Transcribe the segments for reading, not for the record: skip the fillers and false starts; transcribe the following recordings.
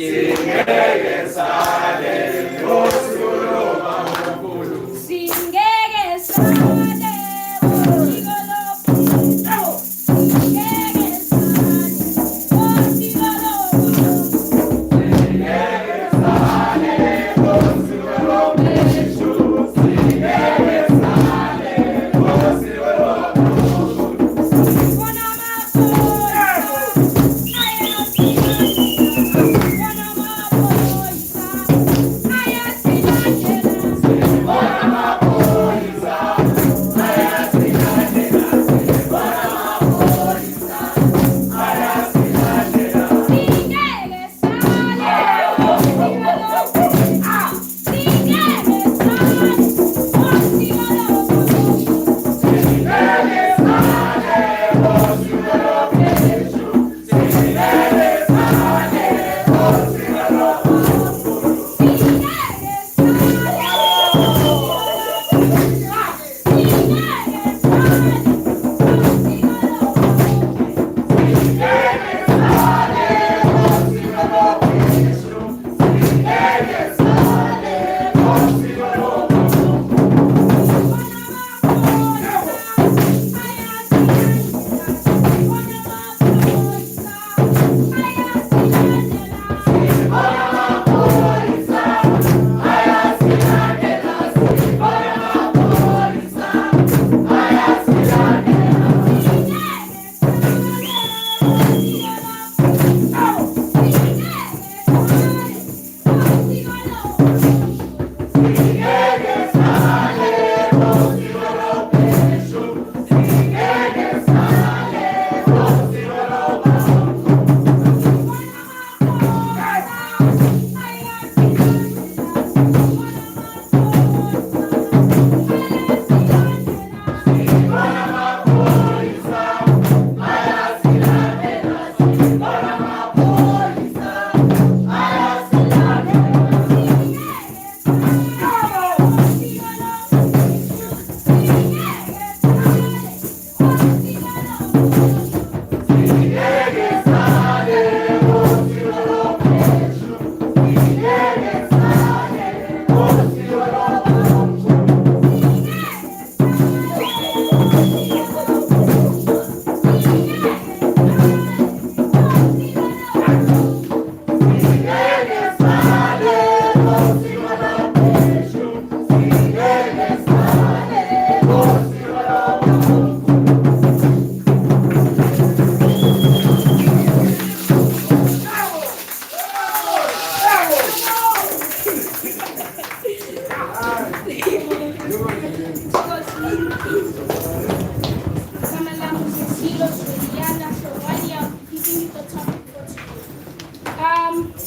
Singeke sale ngosuloba uNkulunkulu. Singeke sale ngosuloba. Singeke sale ngosuloba. Singeke sale ngosuloba. Singeke sale ngosuloba.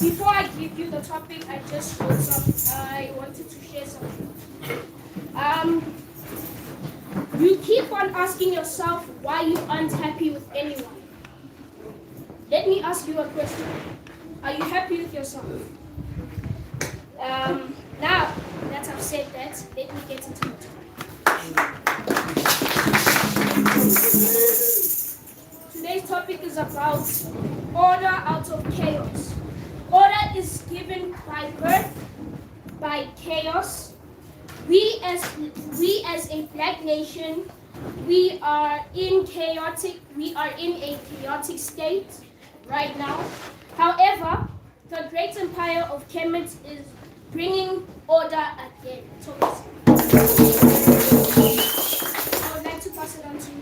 Before I give you the topic, I just wrote I wanted to share something. You keep on asking yourself why you aren't happy with anyone. Let me ask you a question. Are you happy with yourself? Now that I've said that, let me get into it. Today's topic is about order out of chaos. Order is given by birth, by chaos. We as a black nation, we are in a chaotic state right now. However, the great empire of Kemet is bringing order again. So I would like to pass it on to you.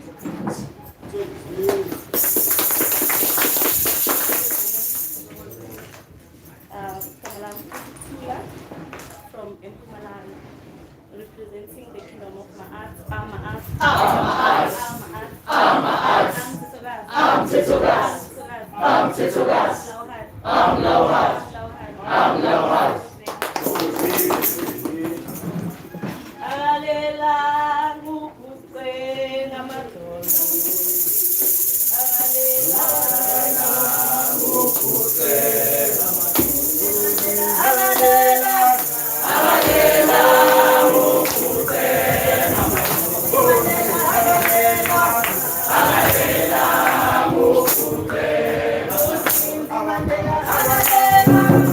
From Mpumalanga, representing the kingdom of Ma'at. Amen.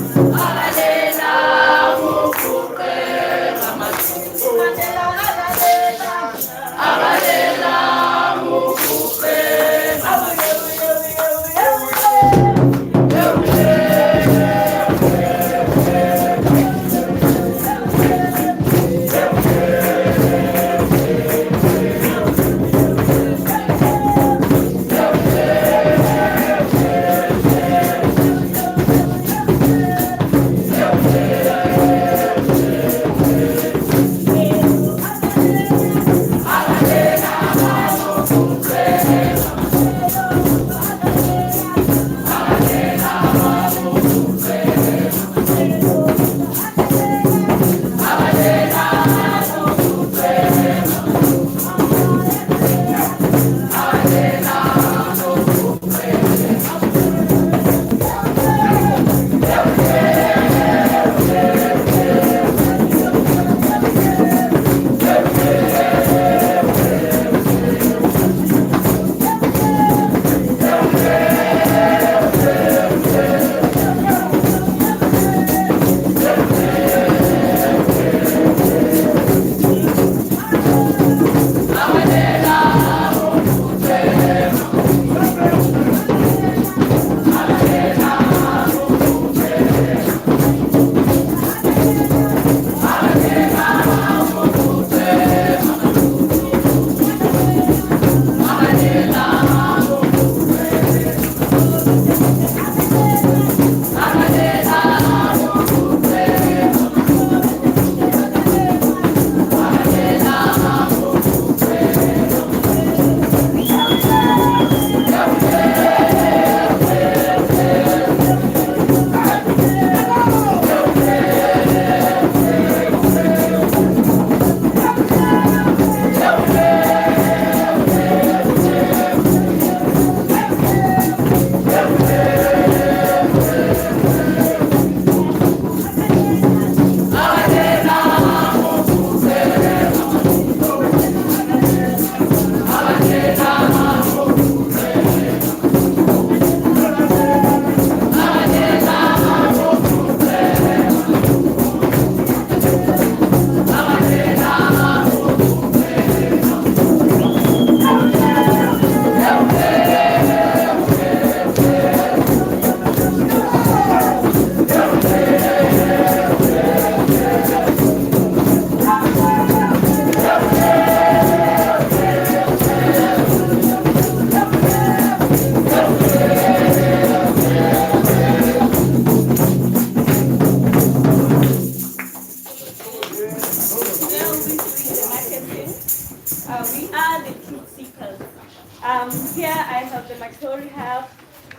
have,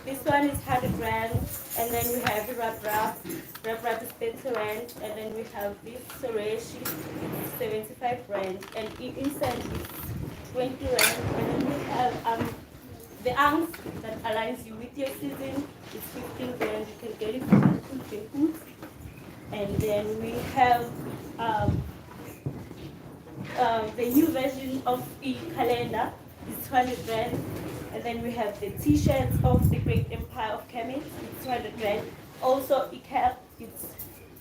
this one is 100 rand, and then we have the rap is 30 rand, and then we have this Soreshi, it's 75 rand, and inside is 20 rand, and then we have the ounce that aligns you with your season is 15 rand. You can get it from Foods. And then we have the new version of the calendar is 200 rand. And then we have the t-shirts of the Great Empire of Kemet, it's 200 rand. Also ICAP, it's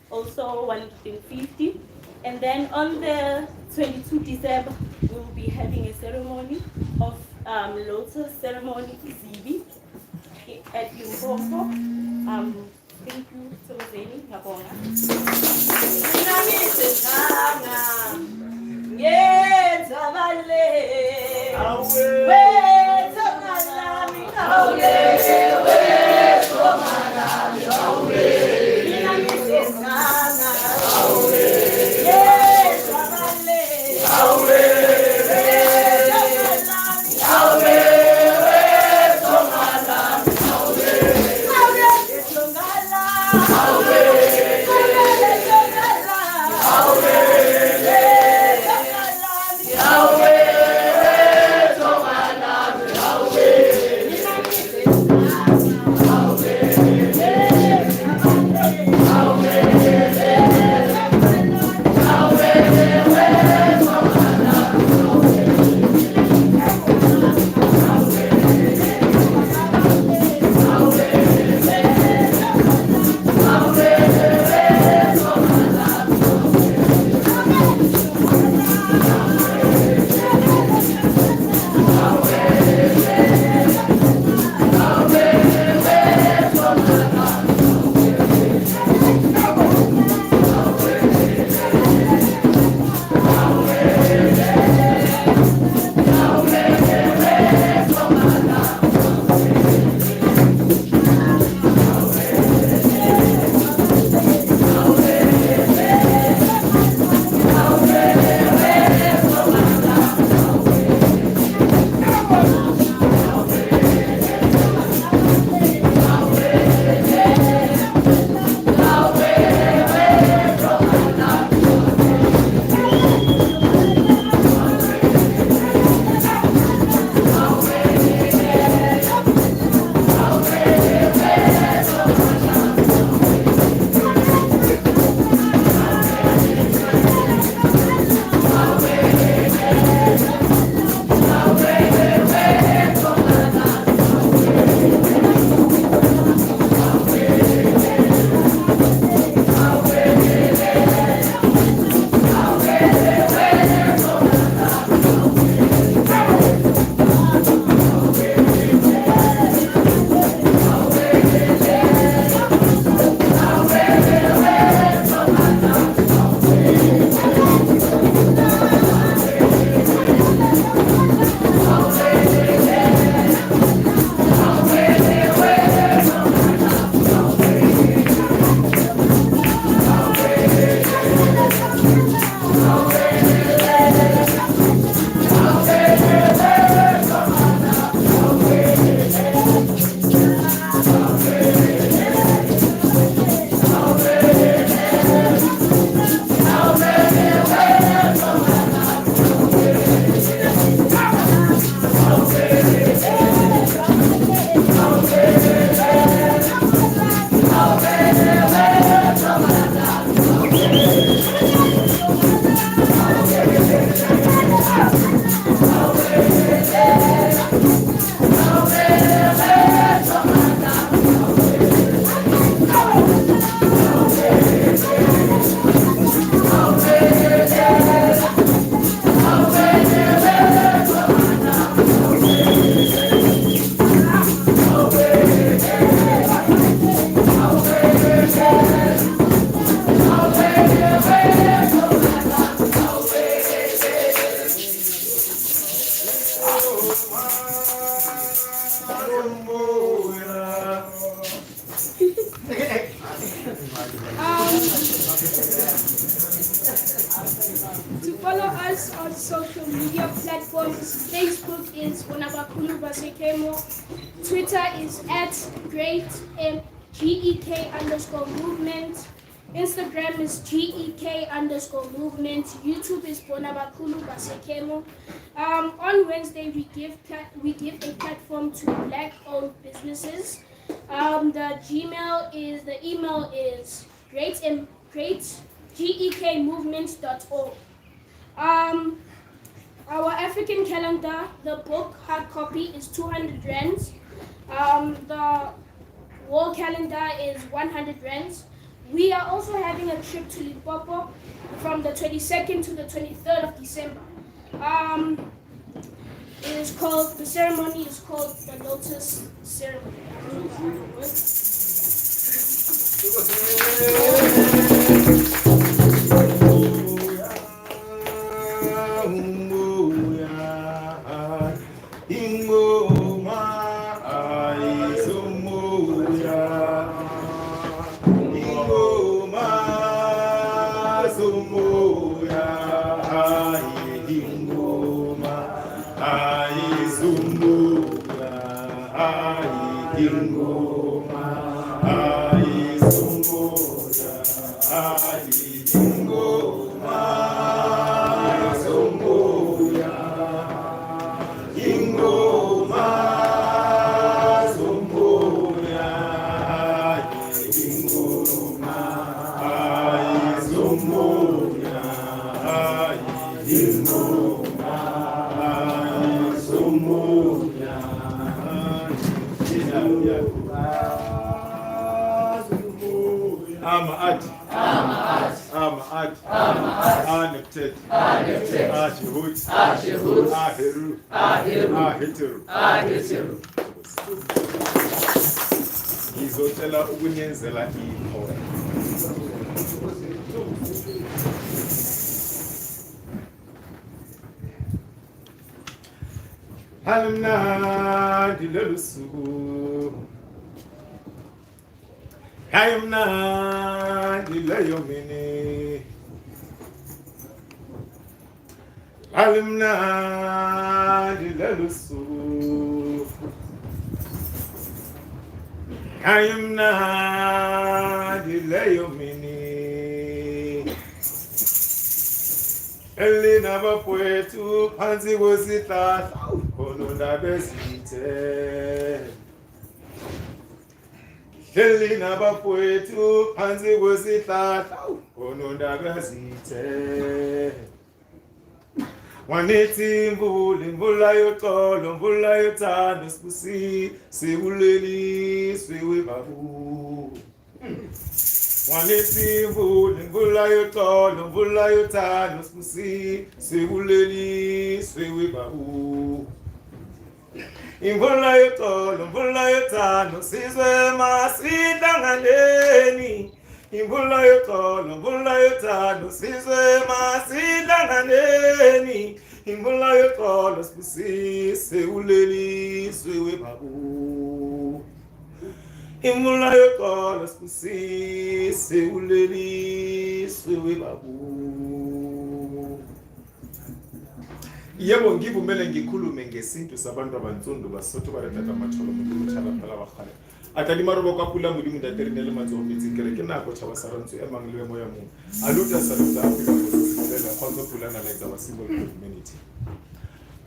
also 150. And then on the 22 December, we will be having a ceremony of Lotus ceremony Zibi at Limpopo. Thank you, Tozeni Ngabonga. To follow us on social media platforms, Facebook is Bonabakulu Basekemo, Twitter is @GEK_movement, Instagram is GEK_movement, YouTube is Bonabakulu Basekemo. On Wednesday we give a platform to Black-owned businesses. The email is greatgekmovement.org. Our African calendar, the book hard copy is 200 rands. The wall calendar is 100 rands. We are also having a trip to Limpopo from the 22nd to the 23rd of December. The ceremony is called the Lotus Ceremony. ngizocela ukunyenzela ihora. Halimnandi lolu suku, halimnandi leyo mini, halimnandi lolu suku, halimnandi leyo mini. Elina bafowethu phansi kwesihlahla khonondaba ezithe. Elina bafowethu phansi kwesihlahla khonondaba ezithe. Wanithi imvula yoxolo, imvula yothando sibusi sibuleliswe webabu. Wanithi imvula yoxolo, imvula yothando sibusi sibuleliswe webabu. Imvula yoxolo, imvula yothando sizwe masihlanganeni. Imvula yoxolo, imvula yothando sizwe masihlanganeni. Imvula yoxolo sibusi sibuleliswe webabu. Imvula yoxolo sibusi sibuleliswe webabu. Yebo ngivumele ngikhulume ngesintu sabantu abantsundu basotho baretata matsholo motšhala phela bagale atadi marobo ka pula modimo ntaterenele matsogo metsing kere ke nako tšhaba sa rantso e mang le mo ya mong aluta saluta Africa kgotsoselela kgonzo pulana like our symbol of humanity.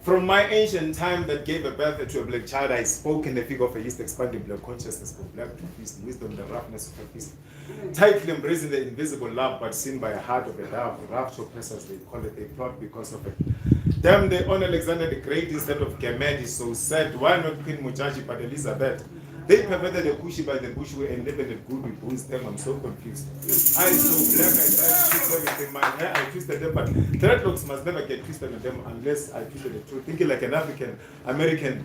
From my ancient time that gave a birth to a black child, I spoke in the figure of a yeast, expanding black consciousness for black to feast, wisdom, the roughness of a feast. Tightly embracing the invisible love, but seen by a heart of a dove, rough to oppressors, they call it, they plot because of it. Them they honor Alexander the Great instead of Gamaedi, so said, why not Queen Mujaji but Elizabeth? They perverted the Kushi by the bush way and living it good with booze them. I'm so confused. Eyes so black, I tried to twist everything. My hair, I twisted them, but dreadlocks must never get twisted on them unless I twisted the truth. Thinking like an African American,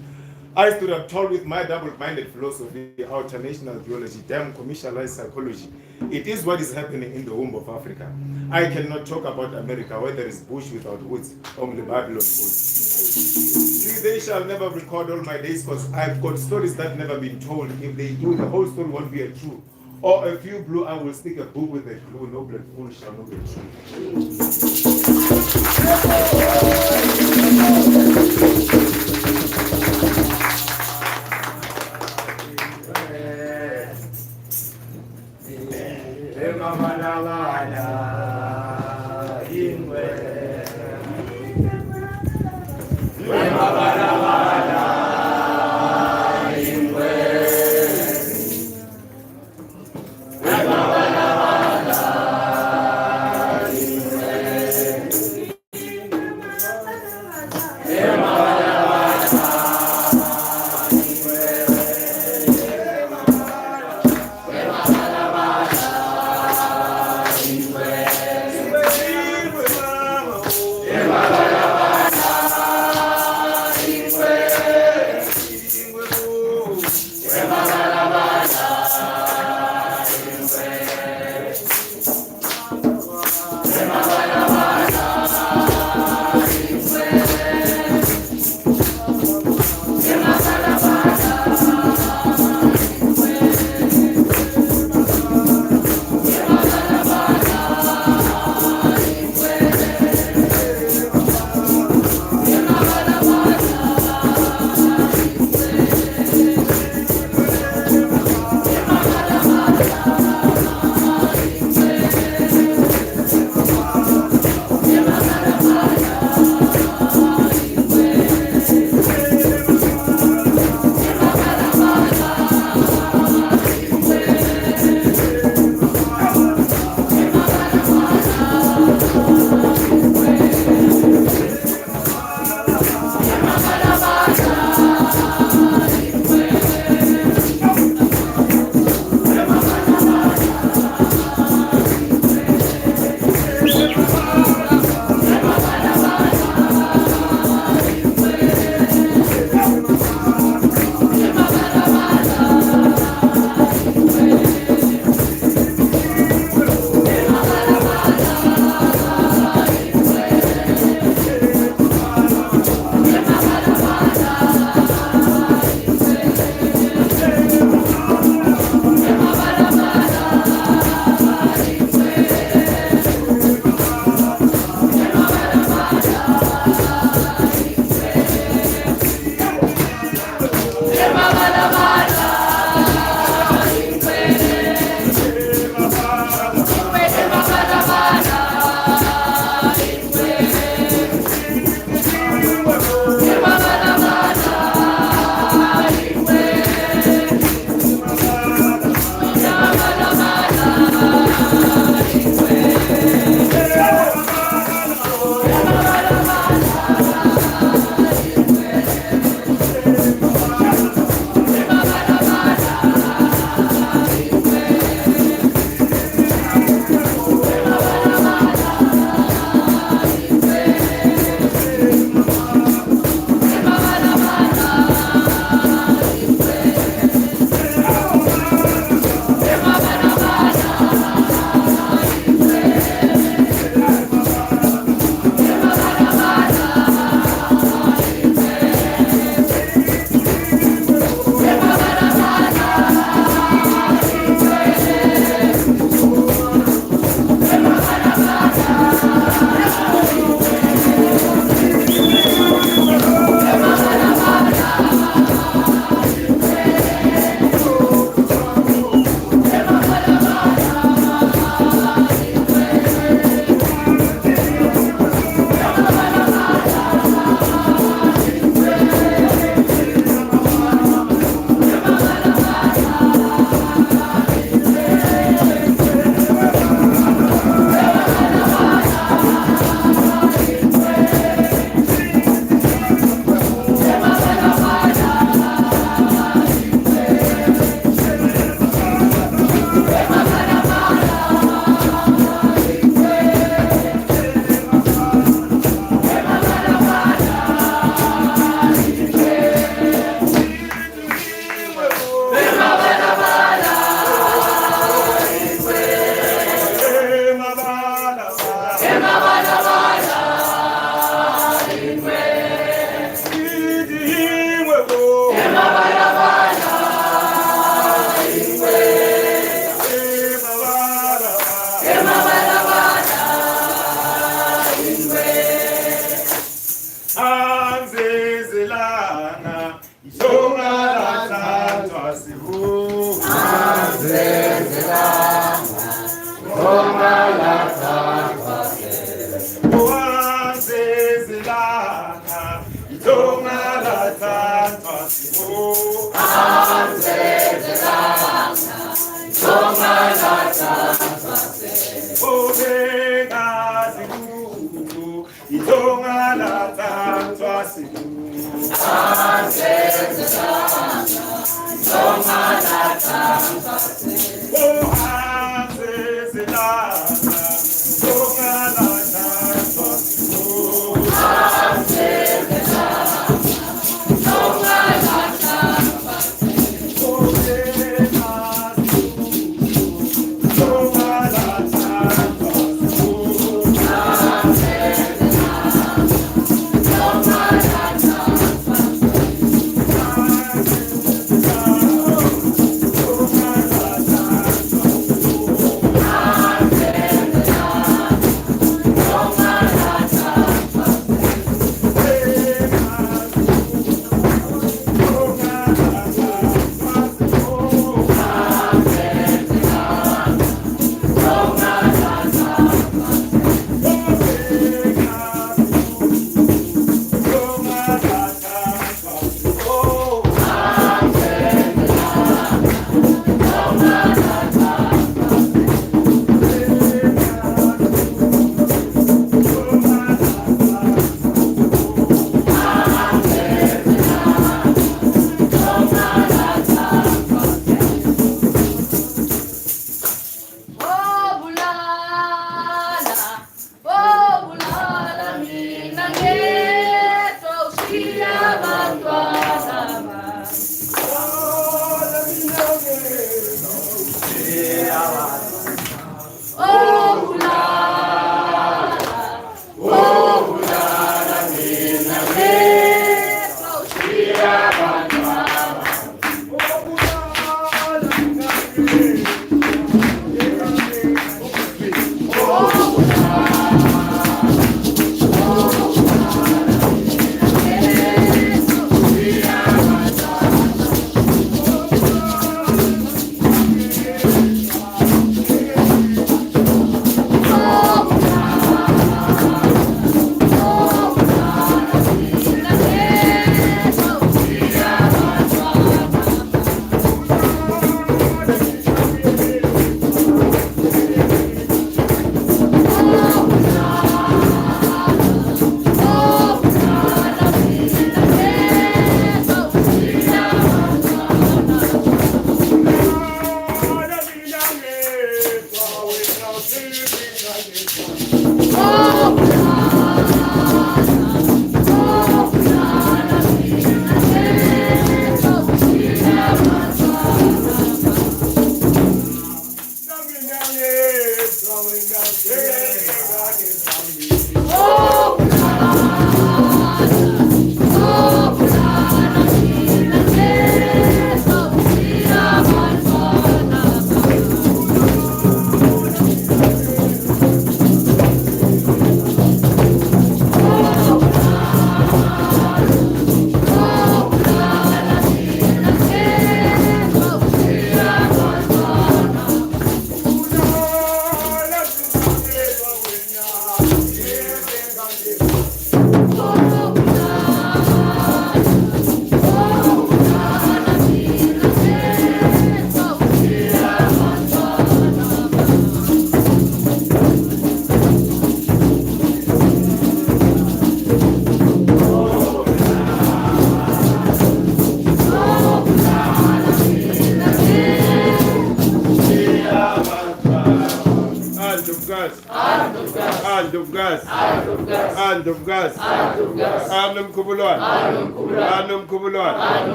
I stood up tall with my double-minded philosophy, alternational theology, damn commercialized psychology. It is what is happening in the womb of Africa. I cannot talk about America where there is bush without woods, only Babylon woods. See, they shall never record all my days because I've got stories that never been told. If they do, the whole story won't be a true. Or if you blue, I will stick a book with a blue, no black bull shall not be true.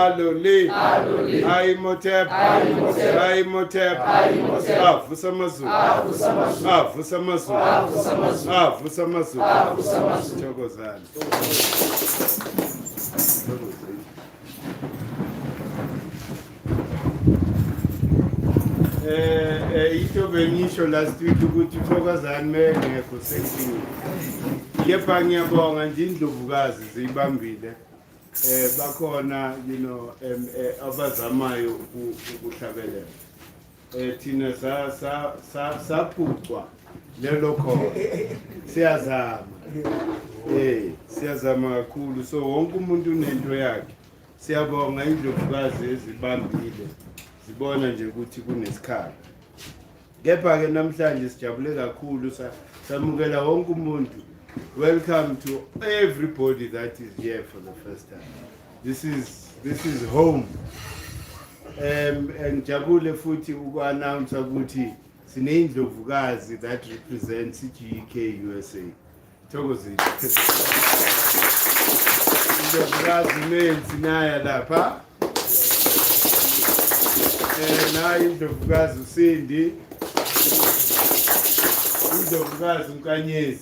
Alole, Imhotep, Imhotep, avusa amazulu, avusa amazulu, avusa amazulu. Thokozani. Into bengisho last week ukuthi Thokozani mengekho sendlini. Kepha ngiyabonga nje indlovukazi ziyibambile. Bakhona abazamayo ukuhlabelela. Thina saphucwa lelo khona. Siyazama. Siyazama kakhulu. So wonke umuntu unento yakhe. Siyabonga indlovukazi ezibambile. Sibona nje ukuthi kunesikhala. Kepha ke namhlanje sijabule kakhulu samukela wonke umuntu. Welcome to everybody that is here for the first time. This is home. And jabule futhi uku-announce ukuthi sinendlovukazi that represents GK USA. Thokozile. Indlovukazi menzi naya lapha. Nayo indlovukazi uSindi. Indlovukazi uNkanyezi.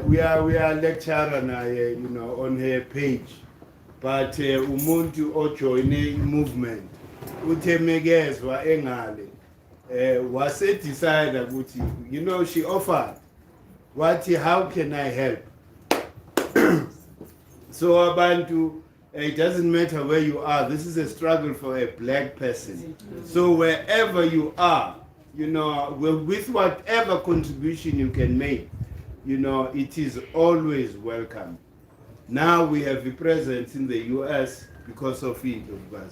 We are lecturer naye, on her page, but umuntu ojoine movement uthemekezwa engale wase decide ukuthi she offered what how can I help. So abantu, it doesn't matter where you are. This is a struggle for a black person. So wherever you are, with whatever contribution you can make, it is always welcome. Now we have the presence in the US because of it, of God.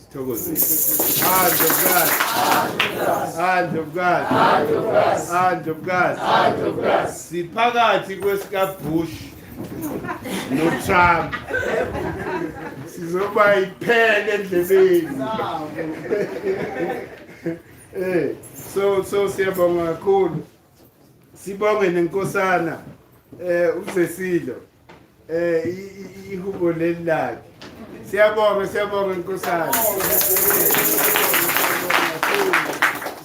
Hand of God. Hand of God. Hand of God. Siphakathi kwesikaBush no Trump. Sizoba iphele endlebeni. So siyabonga kakhulu. Sibonge nenkosana uZesilo ihubo lelakhe. Siyabonga inkosana.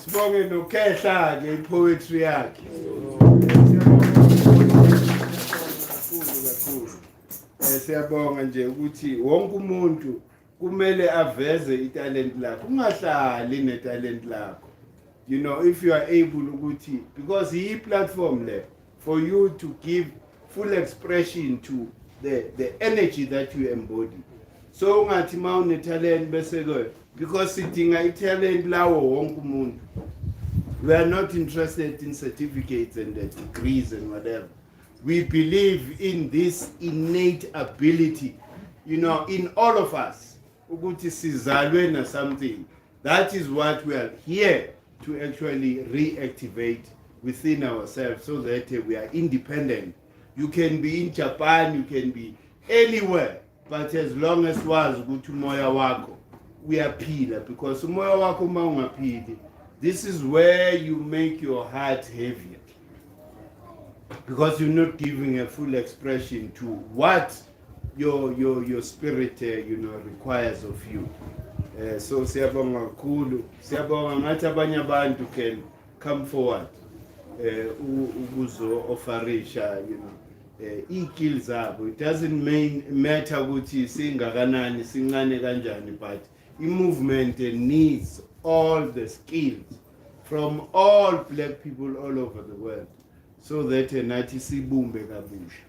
Sibonge noKhehla ke ipoetry yakhe. Siyabonga nje ukuthi wonke umuntu kumele aveze italent lakho. Ungahlali netalent lakho. If you are able ukuthi, because he platform there for you to give full expression to the energy that you embody. So ungathi mawune talent bese ke because sidinga italent lawo wonke umuntu. We are not interested in certificates and degrees and whatever. We believe in this innate ability, in all of us. Ukuthi sizalwe na something. That is what we are here to actually reactivate within ourselves so that we are independent. You can be in Japan, you can be anywhere, but as long as was ukuthi umoya wako uyaphila, because umoya wako uma ungaphili, this is where you make your heart heavier. Because you're not giving a full expression to what your spirit requires of you. So siyabonga kakhulu, siyabonga ngathi abanye abantu can come forward ukuzo offerisha ikills zabo. It doesn't matter ukuthi singakanani sincane kanjani, but movement needs all the skills from all black people all over the world, so that nathi sibumbe kabusha.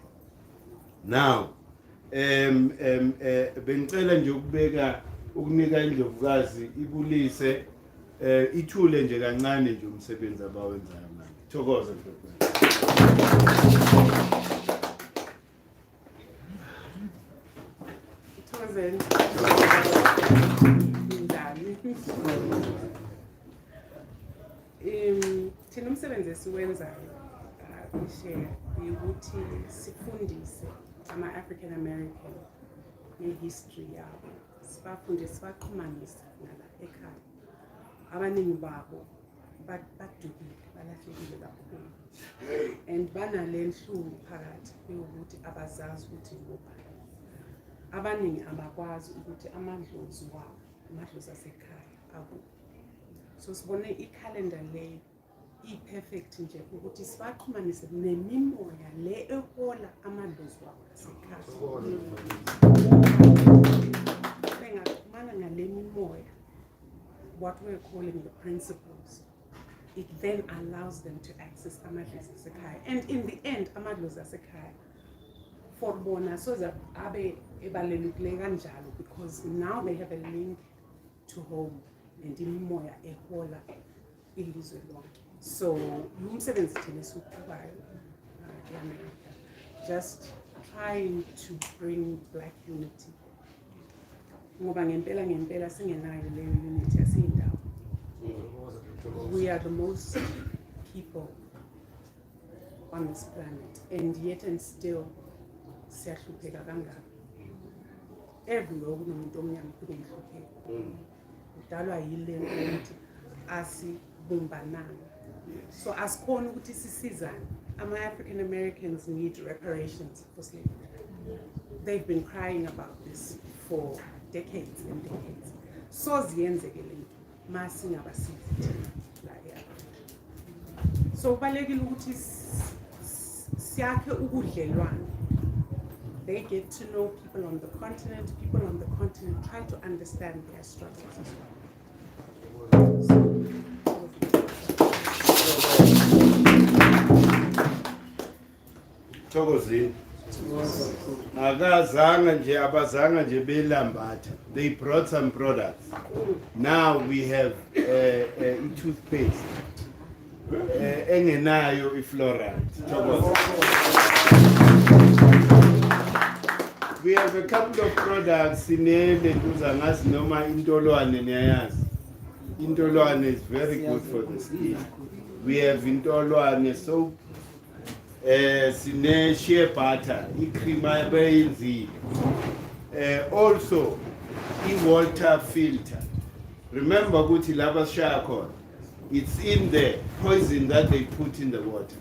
Now bengicela nje ukubeka ukunika indlovukazi ibulise ithule nje kancane nje umsebenzi abawenzayo manje. Thokoza ndlovukazi. Thokozeni. Njani? Thina umsebenzi esiwenzayo share ukuthi sifundise ama-African American ngehistory yabo, sibafundise sibaqhumanise nala ekhaya. Abaningi babo badukile, balahlekile kakhulu, and banale nhlungu phakathi yokuthi abazazi ukuthi ngobani. Abaningi abakwazi ukuthi amadlozi wabo, amadlozi asekhaya akuphi. So sibone ikhalenda le i-perfect nje ukuthi sibaxhumanise nemimoya le ehola amadlozi wabo asekhaya. Bengaxhumana ngale mimoya, what we're calling the principles, it then allows them to access amadlozi asekhaya. And in the end, amadlozi asekhaya for bona soze abe ebalulekile kanjalo because now they have a link to home and imimoya ehola ilizwe lonke. So umsebenzi thina esiwuqhubayo eAmerica, just trying to bring black unity. Ngoba ngempela singenayo leyo unity asiyindawo. We are the most people on this planet, and yet and still siyahlupheka kangaka. Everywhere kunomuntu omnyama kunomhlupheko. Kudalwa yile ukuthi asibumbananga. So asikhona ukuthi sisizane. Ama-African Americans need reparations for slavery. They've been crying about this for decades and decades. So ziyenzeke lento masingabasizi la eAfrika. So kubalekile ukuthi siyakhe ubudlelwano. They get to know people on the continent try to understand their struggles as well. Thokozini. Akazanga nje abazanga nje belambatha. They brought some products. Now we have toothpaste. Engenayo ifluoride. We have a couple of products in Lentuza noma intolwane niyayazi. Intolwane is very good for the skin. We have intolwane soap. Sine shea butter, ikrima beyenzile. Also, water filter. Remember ukuthi laba shaya khona. It's in the poison that they put in the water.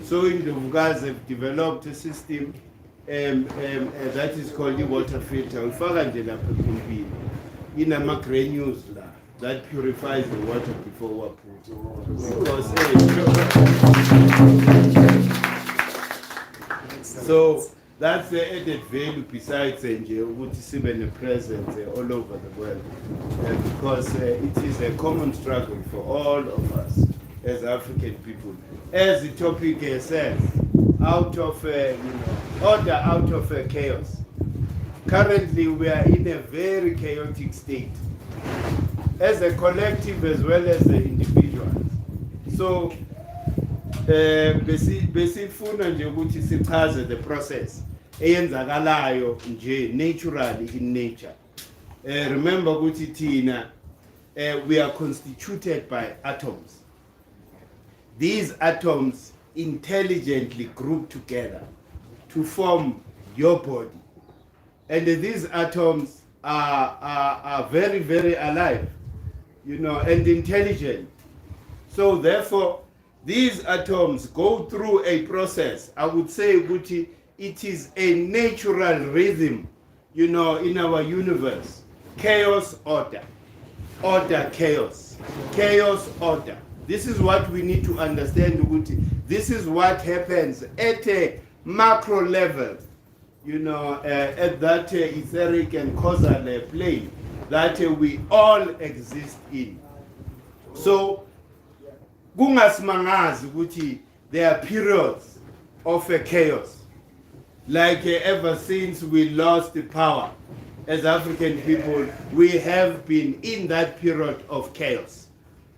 So in the guys have developed a system that is called the water filter. Ufaka nje lapha epumpini. Inama granules la that purifies the water before waphuma. Because so that's the added value besides ukuthi sibe ne presence all over the world, because it is a common struggle for all of us as African people. As the topic says, out of order, out of chaos. Currently, we are in a very chaotic state, as a collective as well as the individuals. So, besifuna nje ukuthi sichaze the process eyenzakalayo nje naturally in nature. Remember ukuthi thina we are constituted by atoms. These atoms intelligently group together to form your body, and these atoms are very, very alive, and intelligent. So therefore, these atoms go through a process. I would say it is a natural rhythm, in our universe. Chaos, order. Order, chaos. Chaos, order. This is what we need to understand. This is what happens at a macro level, at that etheric and causal plane that we all exist in. So, kungasimangazi ukuthi there are periods of chaos, like ever since we lost the power as African people, we have been in that period of chaos.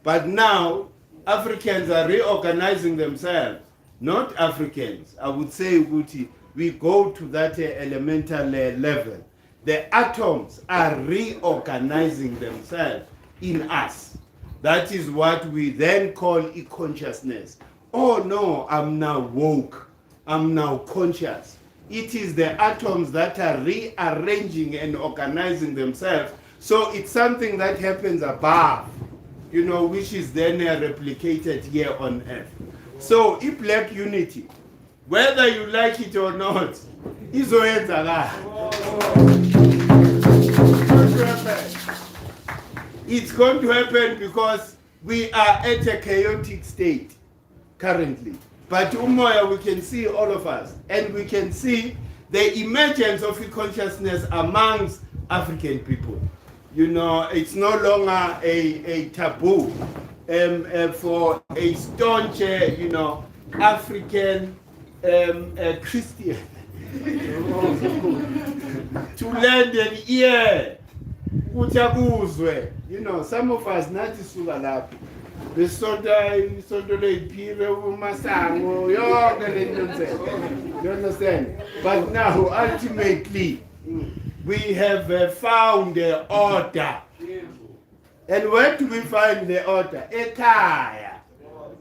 But now Africans are reorganizing themselves. Not Africans, I would say we go to that elemental level. The atoms are reorganizing themselves in us. That is what we then call consciousness. Oh no, I'm now woke. I'm now conscious. It is the atoms that are rearranging and organizing themselves. So it's something that happens above, which is then replicated here on earth. So black unity, whether you like it or not, izoyenzakala. It's going to happen because we are at a chaotic state currently. But umoya, we can see all of us, and we can see the emergence of consciousness amongst African people. You know, it's no longer a taboo for a staunch, you know, African Christian to lend an ear. You know, some of us nathi suka lapho besonta isonto leyiphile umasango yonke le nto. You understand? But now ultimately we have found the order. And where do we find the order? Ekhaya.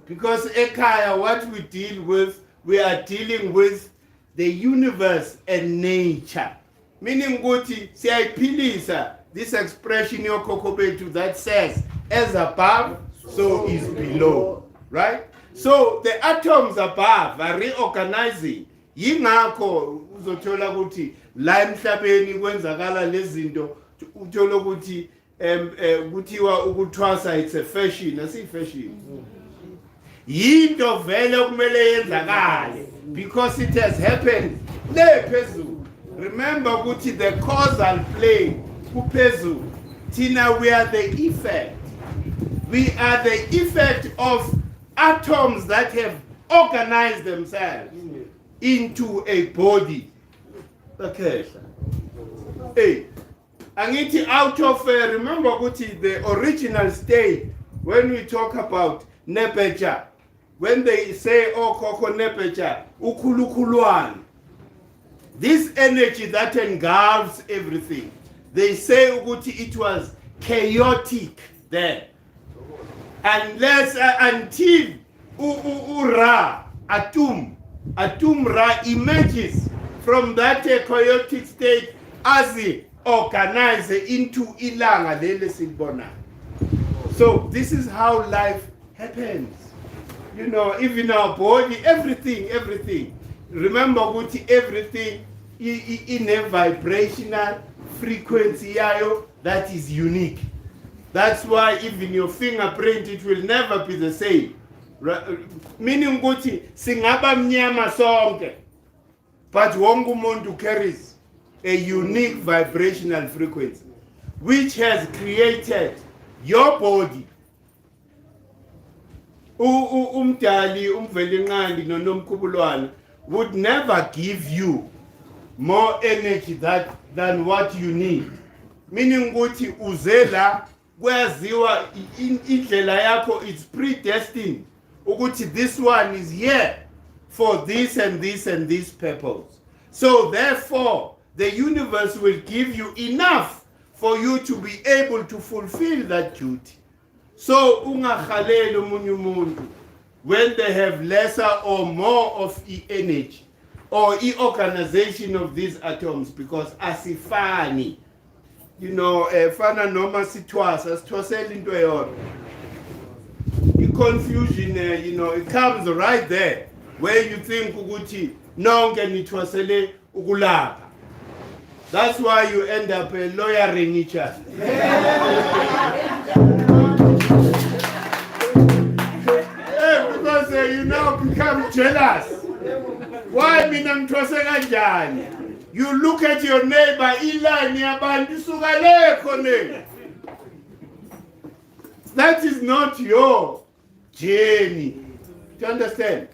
Because ekhaya, what we deal with, we are dealing with the universe and nature. Meaning ukuthi siyayiphilisa this expression yokokobetu that says as above so is below, right? So the atoms above are reorganizing. Yingakho uzothola ukuthi la emhlabeni kwenzakala lezinto uthola ukuthi kuthiwa ukuthwasa it's a fashion, asi fashion. Yinto vele kumele yenzakale because it has happened le phezulu. Remember ukuthi the causal plane kuphezulu. Tina, we are the effect. We are the effect of atoms that have organized themselves into a body. Okay. Hey, angithi out of remember ukuthi the original state when we talk about Nepeja, when they say oh koko Nepeja ukhulukhulwana, this energy that engulfs everything, they say ukuthi it was chaotic there. Unless until Ra Atum Ra emerges from that chaotic state as it organizes into ilanga lele silbona. So this is how life happens. You know, even our body, everything. Remember ukuthi everything in a vibrational frequency yayo that is unique. That's why even your fingerprint, it will never be the same. Meaning ukuthi singaba mnyama sonke, but wonke umuntu carries a unique vibrational frequency which has created your body. Umdali umvelinqandi nonomkhubulwana would never give you more energy than what you need. Meaning ukuthi uzela kwaziwa indlela yakho it's predestined ukuthi this one is here for this and this and this purpose. So therefore the universe will give you enough for you to be able to fulfill that duty. So ungakhaleli omunye umuntu when they have lesser or more of energy or organization of these atoms, because asifani. You know, fana noma sithwasela into eyodwa. The confusion, you know, it comes right there where you think ukuthi nonke nithwasele ukulapha. That's why you end up lawyering each other. Because you now become jealous. Why mina ngithwase kanjani? You look at your neighbor, ilani yabantu isuka le khoneni. That is not your journey. Do you understand?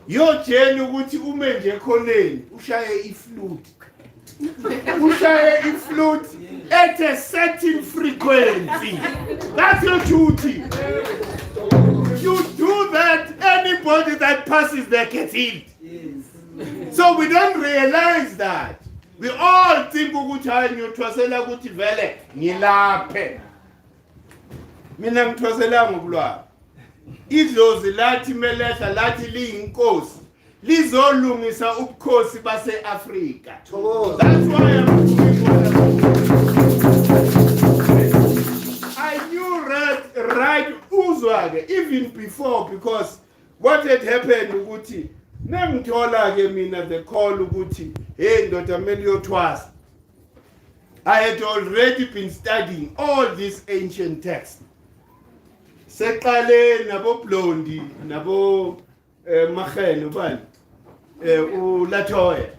Your journey ukuthi ume nje khoneni ushaye iflute. Ushaye iflute at a certain frequency. That's your duty. You do that, anybody that passes there gets healed. So we don't realize that. We all think ukuthi hayi ngiyothwasela ukuthi vele ngilaphe. Mina ngithwasela ngokulwa. Idlozi lathi melehla lathi liyinkosi. Lizolungisa ubukhosi base-Afrika. That's why I'm doing what I'm doing. I knew right uzwake even before, because what had happened ukuthi Nangithola ke mina the call ukuthi hey ndoda kumele uyothwasa. I had already been studying all these ancient texts. Seqale nabo Blondi nabo Machene ubani uLatoya.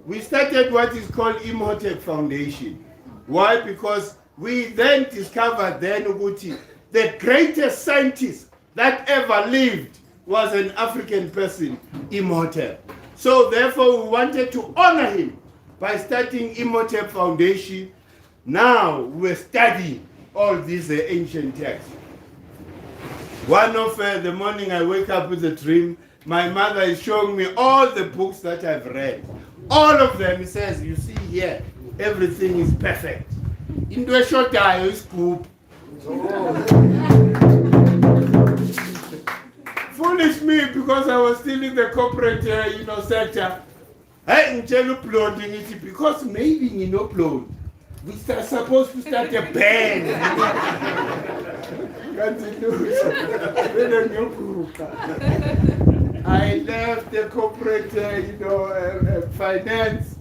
We started what is called Imhotep Foundation. Why? Because we then discovered then ukuthi the greatest scientist that ever lived was an African person, Imhotep. So therefore we wanted to honor him by starting Imhotep Foundation. Now we're studying all these ancient texts. One of the morning I wake up with a dream, my mother is showing me all the books that I've read. All of them, he says, you see here, everything is perfect. Into a short time, is scoop. Foolish me, because I was still in the corporate, sector. I tell you uploading it because maybe you know upload. We are supposed to start a band. I left the corporate, finance.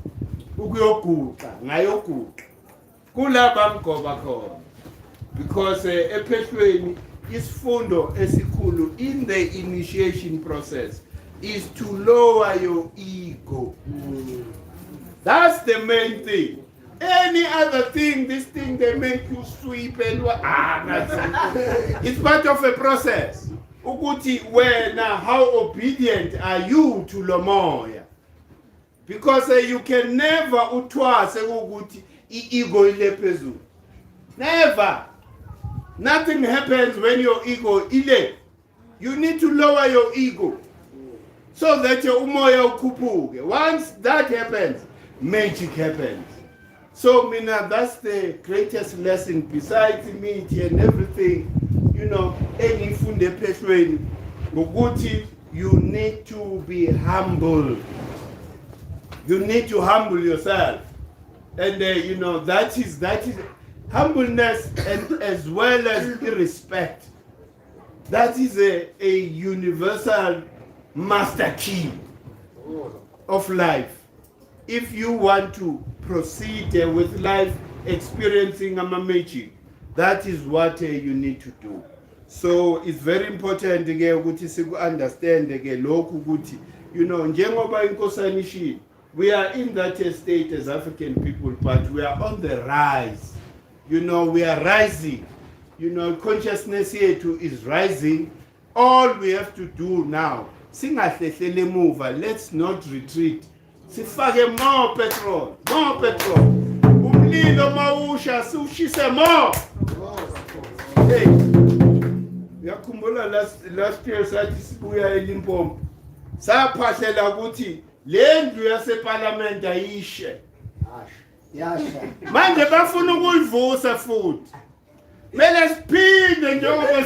Because especially isifundo esikhulu in the initiation process is to lower your ego. That's the main thing. Any other thing, this thing they make you sweep and that's it. It's part of a process. Ukuthi wena, how obedient are you to Lomoya? Because you can never utwase ukuthi ego ile phezulu. Never. Nothing happens when your ego ile. You need to lower your ego so that your umoya ukhuphuke. Once that happens, magic happens. So Mina, that's the greatest lesson besides meat and everything. Any funde peshweni ukuthi you need to be humble. You need to humble yourself. And that is humbleness, and as well as respect. That is a universal master key of life. If you want to proceed with life experiencing amamechi, that is what you need to do. So it's very important to understand njengoba inkosana ishilo, we are in that state as African people, but we are on the rise. We are rising. Consciousness here too is rising. All we have to do now, singahlehlela emuva, let's not retreat. Sifake more petrol. Umlilo mawusha, siushise more. Hey, yakhumbula last year sathi sibuya eLimpopo. Saphahlela ukuthi le ndlu yaseParliament ayishe. Yasha. Manje bafuna ukuyivusa futhi. Mele siphinde njengoba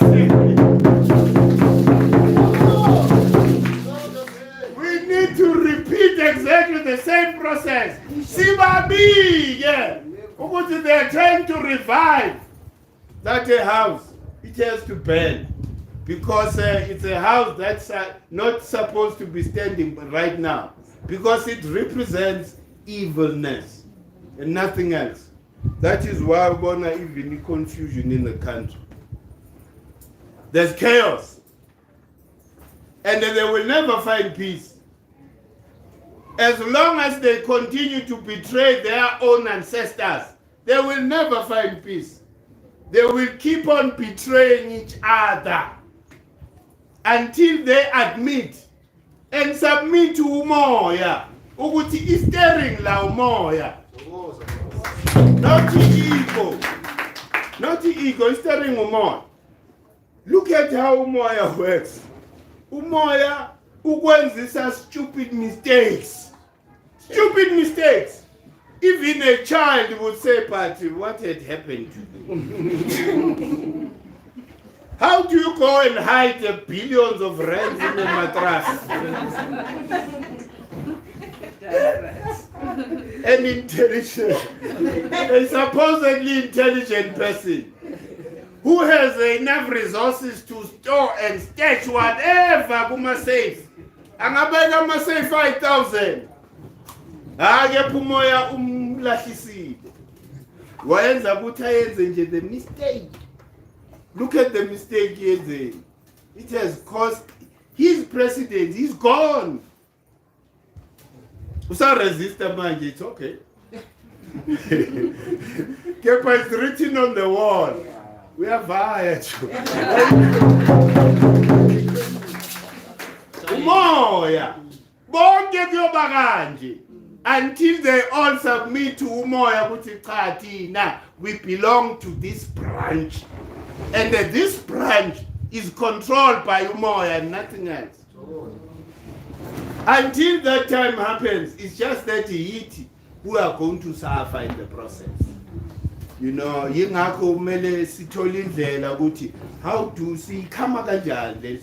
we need to repeat exactly the same process. Sibabi, yeah. They are trying to revive that house. It has to burn. Because it's a house that's not supposed to be standing right now. Because it represents evilness and nothing else. That is why we're going to even confusion in the country. There's chaos. And they will never find peace. As long as they continue to betray their own ancestors, they will never find peace. They will keep on betraying each other until they admit and submit to umoya. Ukuthi istering la umoya. Not the ego. Not the ego, istering umoya. Look at how umoya works. Umoya ukwenzisa stupid mistakes. Stupid mistakes. Even a child would say, but what had happened to you? How do you go and hide the billions of rands in a mattress? An intelligent, a supposedly intelligent person who has enough resources to store and stash whatever kuma safe angabeka ama-say 5,000 akepha umoya umlahlisile wayenza ukuthi ayenze nje the mistake. Look at the mistake yenzeni. It has caused his president, he's gone. Usa-resista manje, it's okay. Kepha it's written on the wall. Uyavaya nje. Umoya bonke kuyoba kanje until they all submit to umoya ukuthi cha thina we belong to this branch, and this branch is controlled by umoya and nothing else. Until that time happens, it's just that yithi who are going to suffer in the process. You know, yingakho kumele sithole indlela ukuthi how do sikhama kanjani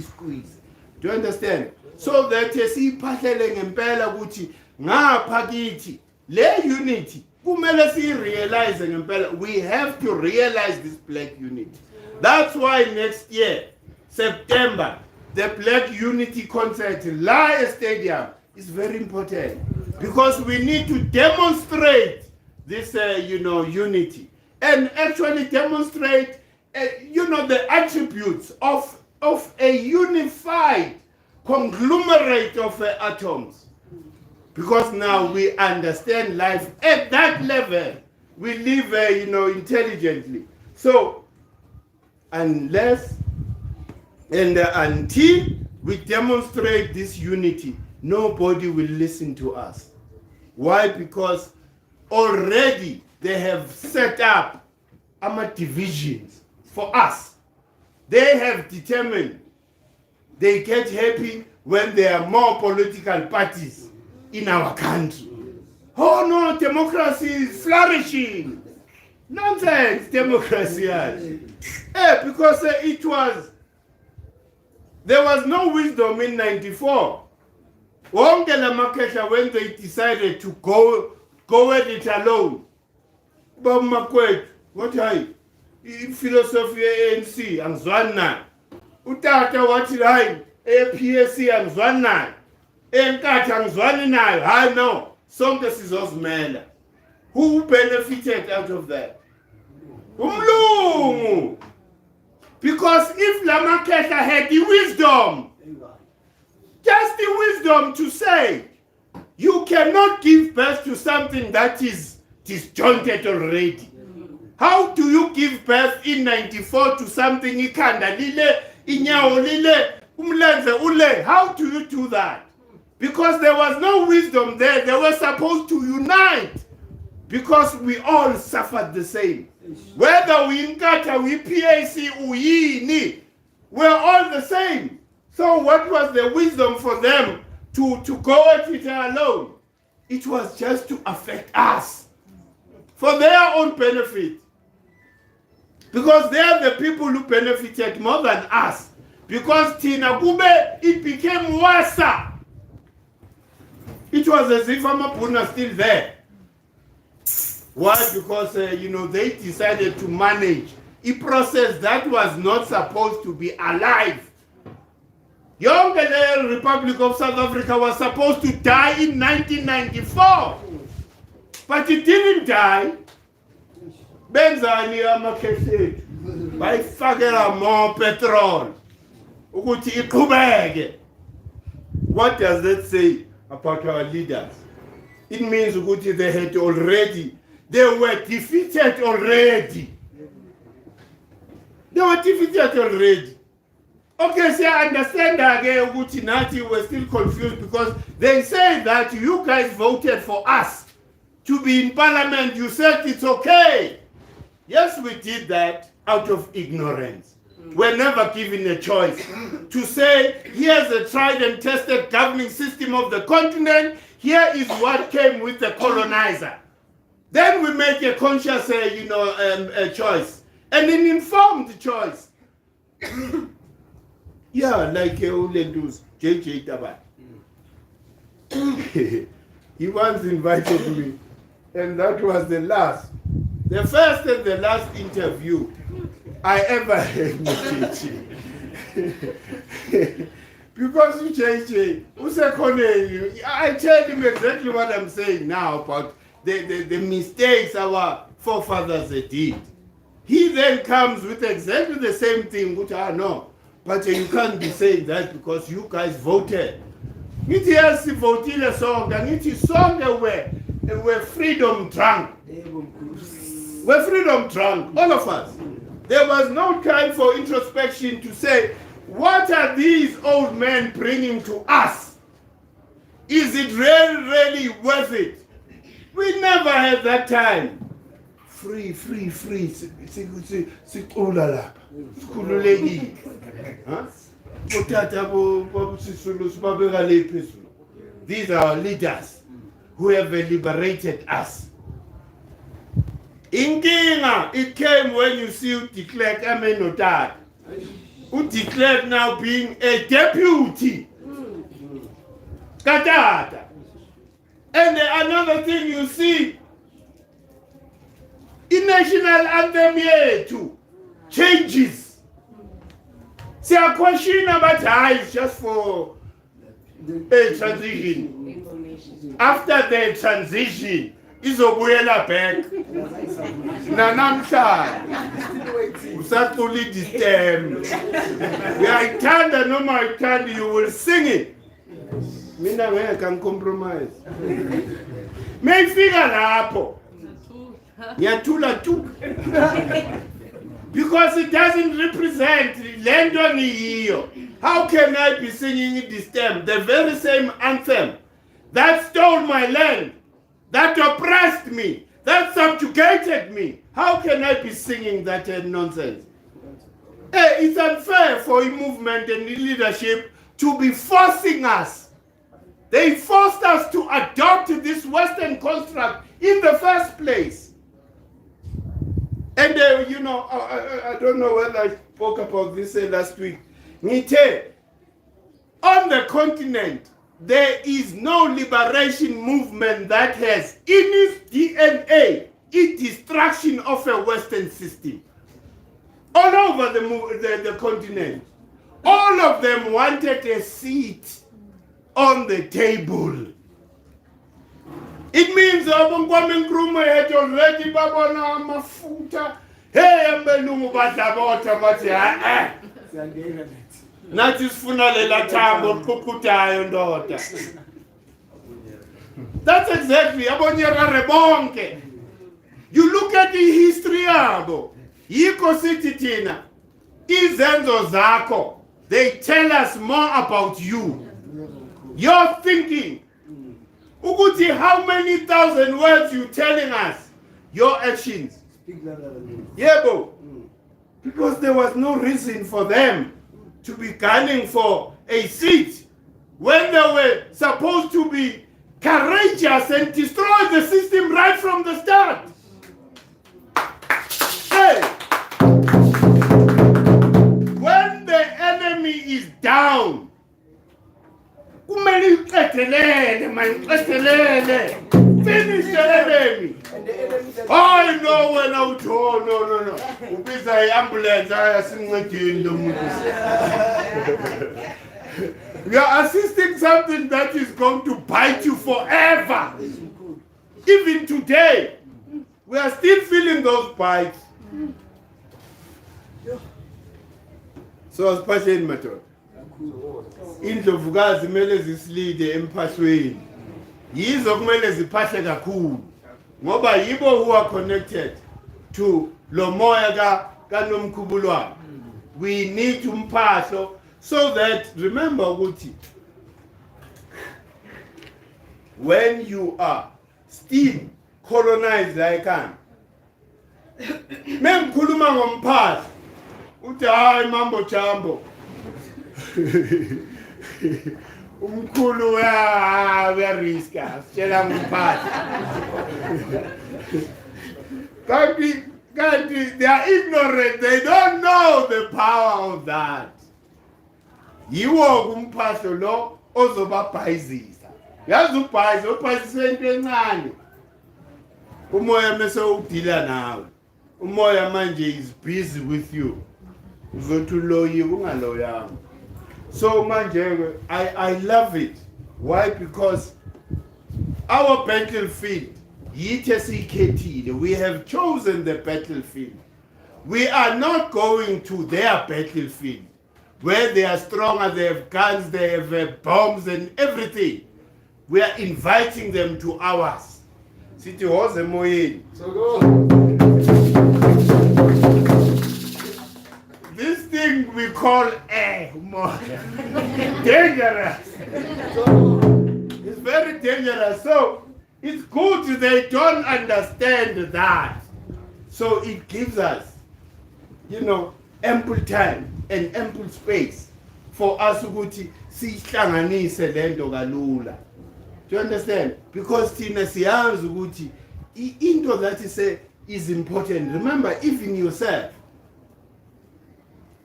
squeeze. Do you understand? So that siphahlele ngempela ukuthi ngapha kithi le unity kumele si-realize ngempela. We have to realize this black unity. That's why next year, September, the Black Unity Concert in Lion Stadium is very important because we need to demonstrate this, unity and actually demonstrate, the attributes of a unified conglomerate of atoms. Because now we understand life at that level. We live, intelligently. So, unless and until we demonstrate this unity, nobody will listen to us. Why? Because already they have set up divisions for us. They have determined they get happy when there are more political parties in our country. Oh no, democracy is flourishing. Nonsense, democracy. Because there was no wisdom in 94. When they decided to go at it alone. But Makwet, what I? Philosophy ANC, angizwana. Utata wathi hayi, PSC angizwana. Enkatha angizwani nayo. Hayi no, sonke sizozimela. Who benefited out of that? Umlungu. Because if Lamaketha had the wisdom, just the wisdom to say, you cannot give birth to something that is disjointed already. How do you give birth in 94 to something ikanda lile, inyawo lile, umlenze ule? How do you do that? Because there was no wisdom there. They were supposed to unite. Because we all suffered the same. Whether we Nkatha, we PAC, Uyini, we're all the same. So what was the wisdom for them to go at it alone? It was just to affect us. For their own benefit. Because they are the people who benefited more than us. Because Tina Kube, it became worse. It was as if Amapuna still there. Why? Because, they decided to manage a process that was not supposed to be alive. Young Republic of South Africa was supposed to die in 1994. But it didn't die. Benzani amakhehle bayifakela more petrol ukuthi iqhubeke. What does that say about our leaders? It means ukuthi they were defeated already. They were defeated already. Okay, so I understand again ukuthi nathi we're still confused because they say that you guys voted for us to be in parliament. You said it's okay. Yes, we did that out of ignorance. We're never given a choice to say, here's a tried and tested governing system of the continent. Here is what came with the colonizer. Then we make a conscious, a choice. And an informed choice. Yeah, like Ulendu's J.J. Taban. He once invited me, and that was the first and the last interview I ever had with JJ. Because JJ, I tell him exactly what I'm saying now about the mistakes our forefathers did. He then comes with exactly the same thing, which I know. But you can't be saying that because you guys voted. Ngithi yasivotile sonke, ngithi sonke we're freedom drunk. We're freedom drunk, all of us. There was no time for introspection to say, what are these old men bringing to us? Is it really worth it? We never had that time. Free. Sicula lapha. Sikhululekile. Huh? These are our leaders who have liberated us. Inkinga, it came when you see de Klerk Amenotad. De Klerk now being a deputy. Katata. And another thing you see, in national anthem yethu changes. Siyakwashina but it's just for a transition. After the transition, izobuyela back. Nanamhlanje usaquli distem. Uyayithanda noma ayithandi, you will sing it. Mina ngeke ngicompromise. Mayifika lapho ngiyathula tu. Because it doesn't represent lento ngiyiyo. How can I be singing this stem, the very same anthem that stole my land, that oppressed me, that subjugated me? How can I be singing that nonsense? It's unfair for a movement and leadership to be forcing us. They forced us to adopt this Western construct in the first place. And I don't know whether I spoke about this last week. Ngithe, on the continent, there is no liberation movement that has in its DNA a destruction of a Western system. All over the continent, all of them wanted a seat on the table. It means abongwami nkrumo yethu already babona amafuta. Hey ambelungu badlabotha bathi siyangena nathi sifuna lela thambo liqhuqhudayo ndoda. That's exactly abonyerare bonke. You look at the history yabo. Yiko sithi thina izenzo zakho, they tell us more about you. Your thinking. Uguti, how many thousand words you telling us? Your actions. Yebo. Because there was no reason for them to be gunning for a seat when they were supposed to be courageous and destroy the system right from the start. Hey. When the enemy is down, finish the enemy. I know when I told no. Ubiza ambulance we are assisting something that is going to bite you forever. Even today, we are still feeling those bites. So as passion method. Indlovukazi kumele zisilide emphashweni. Yizo kumele ziphahle kakhulu. Ngoba yibo who are connected to lo moya kaNomkhubulwane. We need umphahlo so that, remember ukuthi, when you are still colonized like I'm, mengikhuluma ngomphahlo uthi hayi mambo jambo. Umkhulu uyariska sitshela ngumphahlo. Kanti they are ignorant, they don't know the power of that. Yiwo kumphahlo lo ozobabhayizisa. Yazi ubhayizisa into encane. Umoya mase udila nawe. Umoya manje is busy with you. Uzothi uloyi ungaloyanga. So manje, I love it. Why? Because our battlefield, we have chosen the battlefield. We are not going to their battlefield where they are stronger, they have guns, they have bombs and everything. We are inviting them to ours. Sithi hoze moyeni. This thing we call dangerous. So, it's very dangerous. So it's good they don't understand that. So it gives us, ample time and ample space for us ukuthi sihlanganise lento kalula. Do you understand? Because thina siyazi ukuthi into that is important. Remember, even yourself,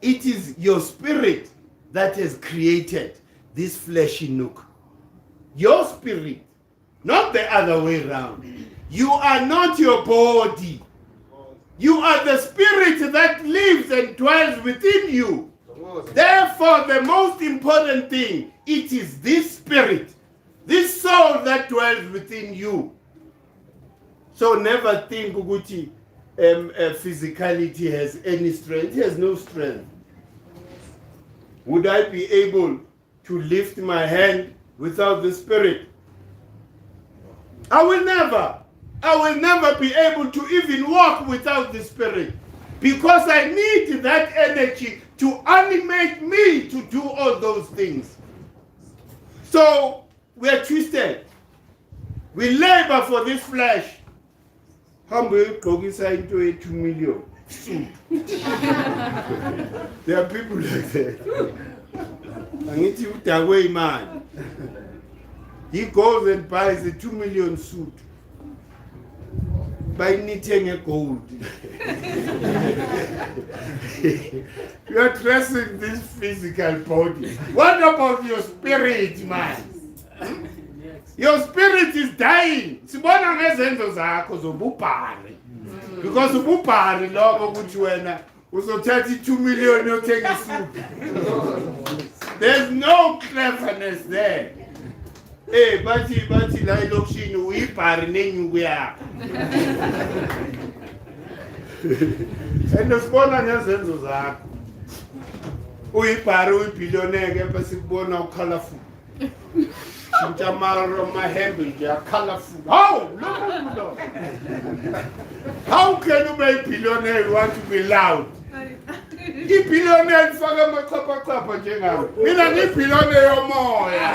it is your spirit that has created this fleshy nook. Your spirit, not the other way around. You are not your body. You are the spirit that lives and dwells within you. Therefore, the most important thing, it is this spirit, this soul that dwells within you. So never think ukuthi physicality has any strength. It has no strength. Would I be able to lift my hand without the spirit? I will never be able to even walk without the spirit, because I need that energy to animate me to do all those things. So we are twisted. We labor for this flesh. Humble Kogisa into a 2 million. There are people like that. I need you to away, man. He goes and buys a 2 million suit by knitting a gold. You are dressing this physical body. What about your spirit, man? Your spirit is dying. Sibona ngezenzo zakho zobubhari. Because ububhari lokho ukuthi wena uzothatha 2 million yothenga isuku. There's no cleverness there. Hey, bathi la elokishini uyibhari nenyuku yakho. And sibona ngezenzo zakho. Uyibhari uyibillionaire kepha sikubona ucolorful. Mahembe, they are colorful. How? Look. How can you make billionaire want to be loud? The billionaire faka makwapa njengawe. Mina ni billionaire yomoya.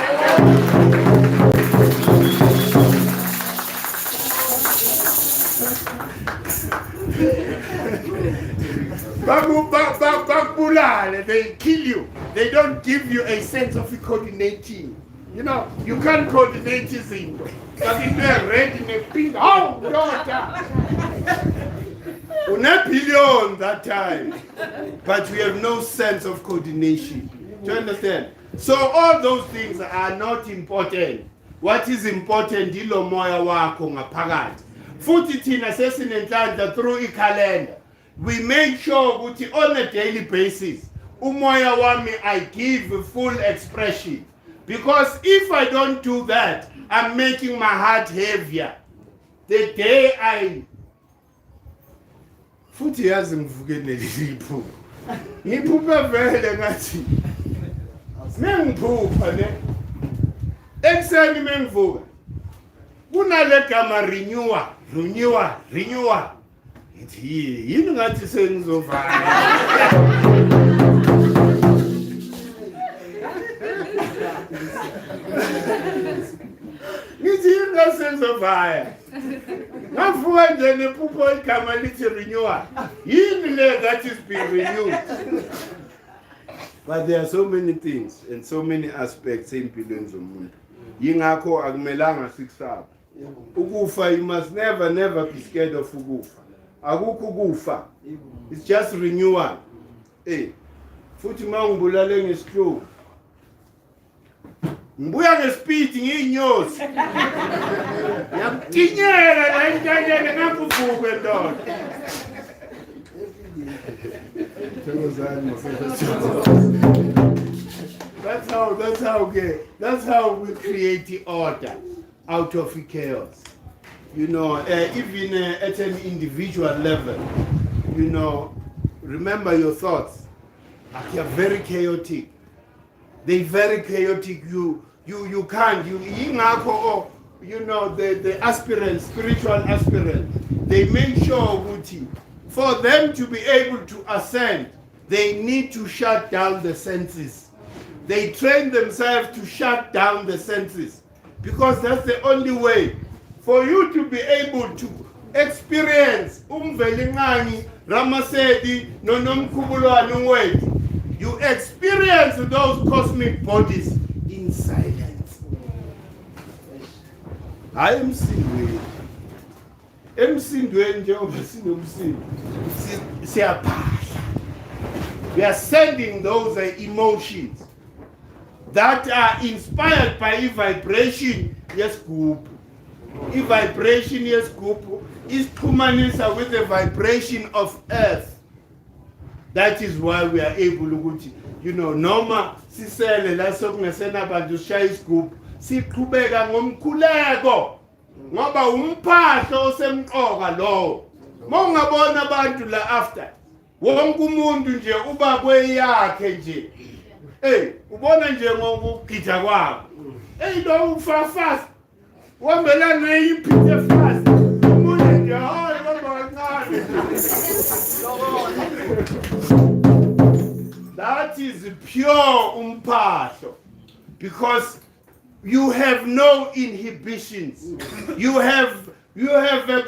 Bakbulale, they kill you. They don't give you a sense of coordinating. You can't coordinate this thing. But if they're red in a pink, oh, daughter! Una billion that time. But we have no sense of coordination. Do you understand? So all those things are not important. What is important, ilo moya wako ngaphakathi. Futhi thina sesinenhlanhla through i-calendar. We make sure ukuthi on a daily basis, umoya wami I give full expression. Because if I don't do that, I'm making my heart heavier. The day I futhi yazi ngivuke neliphu. Ngiphupha vele ngathi. Mengiphupha ne. Ekseni mengivuka. Kunale gama renewal. Ngithi yini ngathi sengizovala. Ngithi senzo vaya. Ngavuka nje nephupho igama lithi renewal. Yini le that is being renewed. But there are so many things and so many aspects empilweni zomuntu. Yingakho akumelanga sikusaba. Ukufa, you must never be scared of ukufa. Akukho ukufa. It's just renewal. Futhi mangibulale ngesihluku. Ngibuya ngespeed ngiyinyosi. Yamtinyela la intanyeni ngakuvuke ndoda. That's how we create order out of chaos. You know, even at an individual level, you know, remember your thoughts. They are very chaotic. They're very chaotic. You can't. You know, the aspirants, spiritual aspirants, they make sure, for them to be able to ascend, they need to shut down the senses. They train themselves to shut down the senses because that's the only way for you to be able to experience umvelingani Ramasedi nonomkhubulwane wethu. You experience those cosmic bodies in silence. I am emsindweni njengoba sinomsindo siyaphahla. We are sending those emotions that are inspired by a vibration yesigubhu. A vibration yesigubhu is kumanisa with the vibration of earth. That is why we are able to, you know, noma sisele la sokungesena bantu shaya isigubhu siqhubeka ngomkhuleko ngoba umphahlo osemqoka lo. Mawungabona abantu la after wonke umuntu nje uba kweyakhe nje. Ubona nje ngokugida kwakho. Lo ufa fast. Wambela ngayiphithe fast. Umuntu nje hayi baba kancane. That is pure umphahlo because you have no inhibitions. You have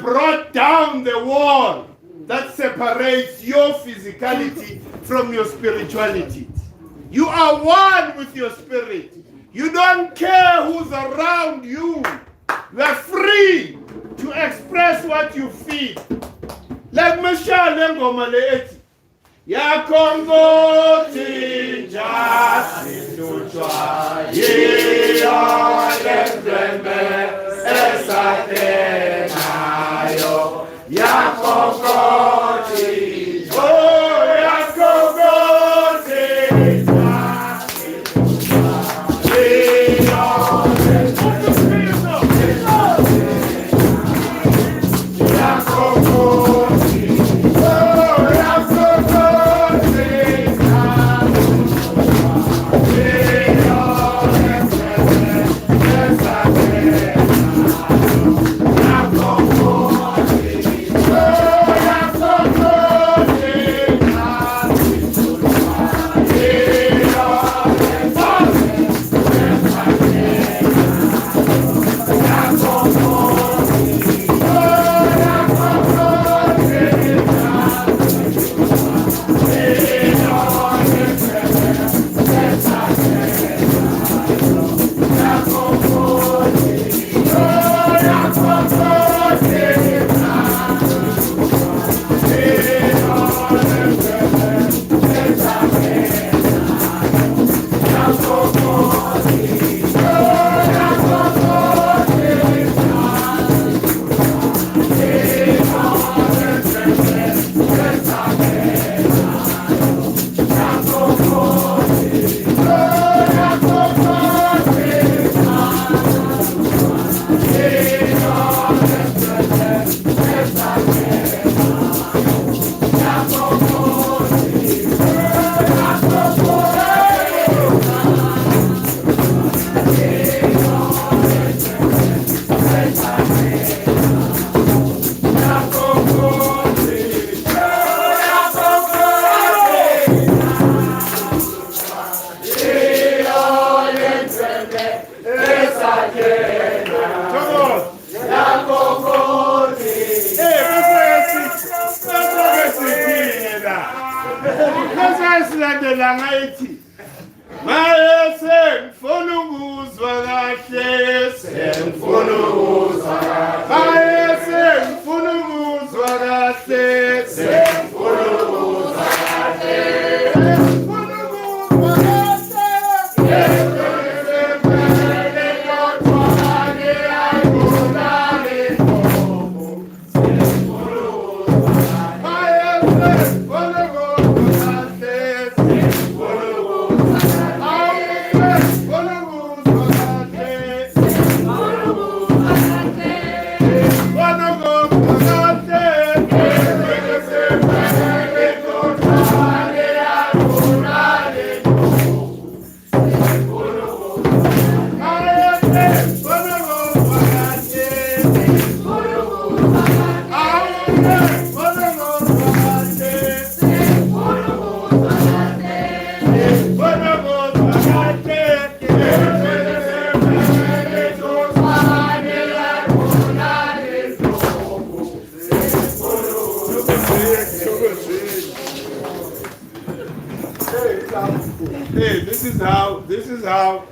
brought down the wall that separates your physicality from your spirituality. You are one with your spirit. You don't care who's around you. You are free to express what you feel. Like Michelle Ngoma leeti. Ya Kongo tinja situchwa yiyo lembe esate nayo. Ya Kongo tinja ya Kongo tinja situchwa yiyo lembe ya Kongo. how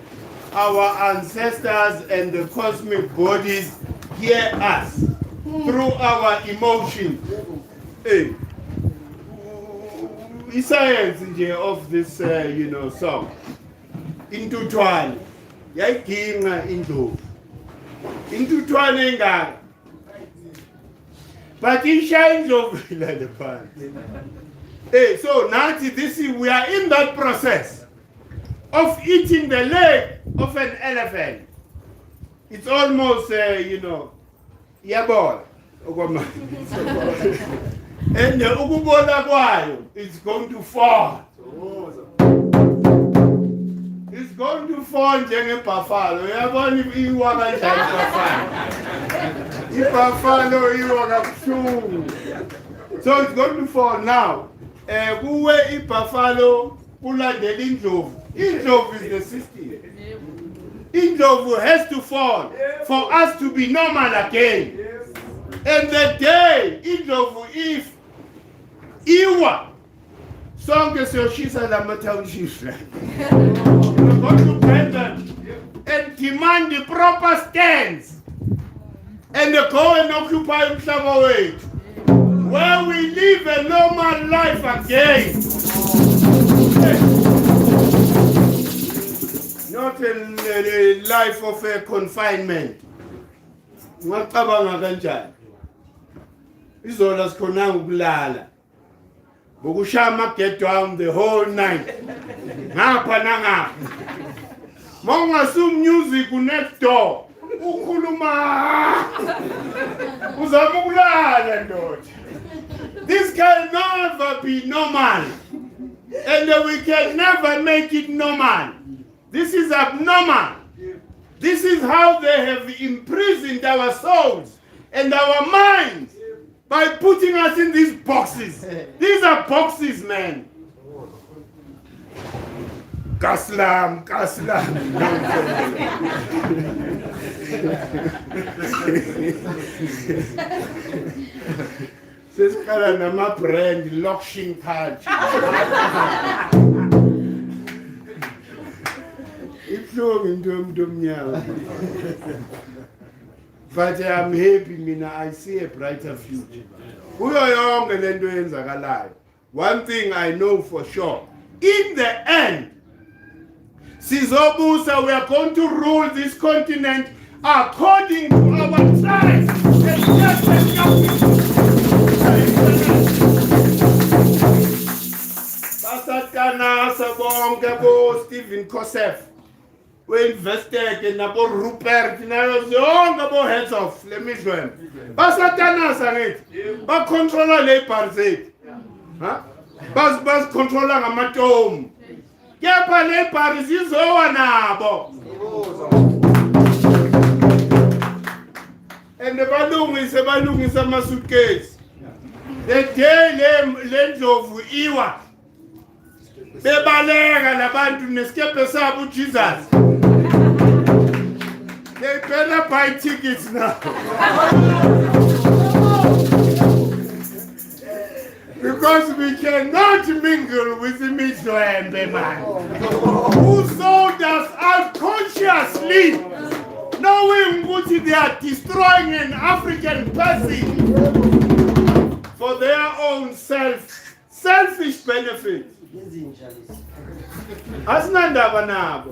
our ancestors and the cosmic bodies hear us through our emotions. Hey, the science of this, song. Intutwane, yayiginqa indlovu. Intutwane engaka. But ishaya indlovu ilale phansi. Hey, so now we are in that process of eating the leg of an elephant. It's almost, yabona. And the ukubola kwayo is going to fall. It's going to fall njengebuffalo. Uyabona iwa kanjani ibuffalo? Ibuffalo iwa kabuhlungu. So it's going to fall now. Kuwe ibuffalo kulandela indlovu. Indlovu is the system. Indlovu has to fall for us to be normal again. And the day indlovu if iwa sonke siyoshisa lama townships. We're going to Brandon and demand the proper stands and go and occupy umhlaba wethu where we live a normal life again. Not a life of a confinement. Ngicabanga kanjani? Izola sikhonanga ukulala. Ngokushaya ama-get down the whole night. Ngapha nangapha. Mawungasum music next door. Ukhuluma. Uzama ukulala ndoda. This can never be normal. And we can never make it normal. This is abnormal. This is how they have imprisoned our souls and our minds by putting us in these boxes. These are boxes, man. Kaslam. Sesikhala nama brand Lokshin culture. But I'm happy, I see a brighter future. One thing I know for sure, in the end, Sizobusa, we are going to rule this continent according to our tribes. Basatana Sabonga Bo Stephen Kosef. We invested in Abo Rupert, in Abo heads off, let me show him. Basatana Sanit, but controller labor said. Bas controller Amatom. Kepa labor is over now. And the balloon is a suitcase. The day lens of Iwa. Bebalega labantu neskepe sabu Jesus. They better buy tickets now. Because we cannot mingle with the Mitzvah man. Who sold us unconsciously, knowing what they are destroying an African person for their own selfish benefit. Asinandaba nabo.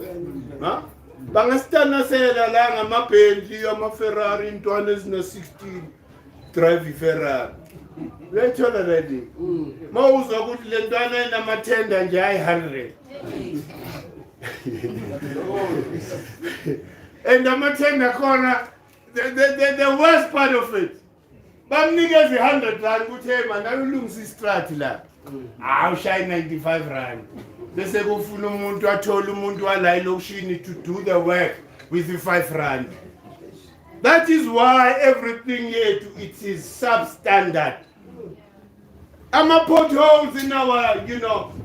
Bangastana sela la ngamaBentley amaFerrari intwana ezina16 drive iFerrari. Lethola ready. Mawuzwa ukuthi le ntwana inamathenda nje ayi100. And amathenda khona the worst part of it. Bamnikeza i100 ukuthi hey man ayulungisa istrat la. Awushayi 95 rand. Bese kufuna umuntu athola umuntu wala elokishini to do the work with the 5 rand. That is why everything here it is substandard. Potholes in our